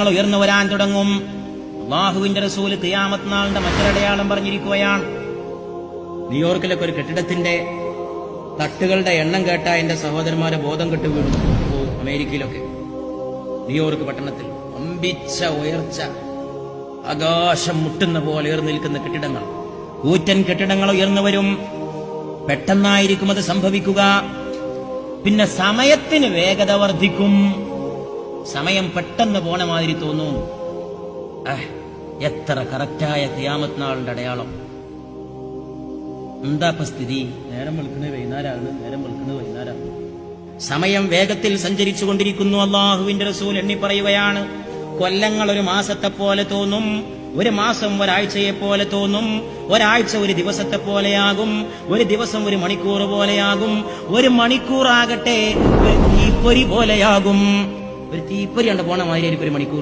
ഉയർന്നു വരാൻ തുടങ്ങും. അല്ലാഹുവിന്റെ റസൂല് ഖിയാമത്ത് നാളിന്റെ മറ്റൊരടയാളം പറഞ്ഞിരിക്കുകയാണ്. ന്യൂയോർക്കിലൊക്കെ ഒരു കെട്ടിടത്തിന്റെ തട്ടുകളുടെ എണ്ണം കേട്ട എന്റെ സഹോദരന്മാരെ ബോധം കെട്ട് വീണു. അമേരിക്കയിലൊക്കെ ന്യൂയോർക്ക് പട്ടണത്തിൽ അമ്പിച്ച ഉയർച്ച, ആകാശം മുട്ടുന്ന പോലെ ഉയർന്നു നിൽക്കുന്ന കെട്ടിടങ്ങൾ, കൂറ്റൻ കെട്ടിടങ്ങൾ ഉയർന്നു വരും. പെട്ടെന്നായിരിക്കും അത് സംഭവിക്കുക. പിന്നെ സമയത്തിന് വേഗത വർദ്ധിക്കും. സമയം പെട്ടെന്ന് പോണ മാതിരി തോന്നും. എത്ര കറക്റ്റായ ഖിയാമത്ത് നാളിന്റെ അടയാളം. എന്താ സ്ഥിതി? നേരം വെളുക്കുന്നത് വൈകുന്നേരമാണ്, നേരം വെളുക്കുന്നത് വൈകുന്നേരമാണ്. സമയം വേഗത്തിൽ സഞ്ചരിച്ചു കൊണ്ടിരിക്കുന്നു. അല്ലാഹുവിന്റെ റസൂൽ എണ്ണി പറയുകയാണ്, കൊല്ലങ്ങൾ ഒരു മാസത്തെ പോലെ തോന്നും, ഒരു മാസം ഒരാഴ്ചയെ പോലെ തോന്നും, ഒരാഴ്ച ഒരു ദിവസത്തെ പോലെയാകും, ഒരു ദിവസം ഒരു മണിക്കൂർ പോലെയാകും, ഒരു മണിക്കൂറാകട്ടെ ഒരു തീപ്പൊരി പോലെയാകും. ഒരു തീപ്പൊരി കണ്ട് പോണ മാതിരി ഒരു മണിക്കൂർ.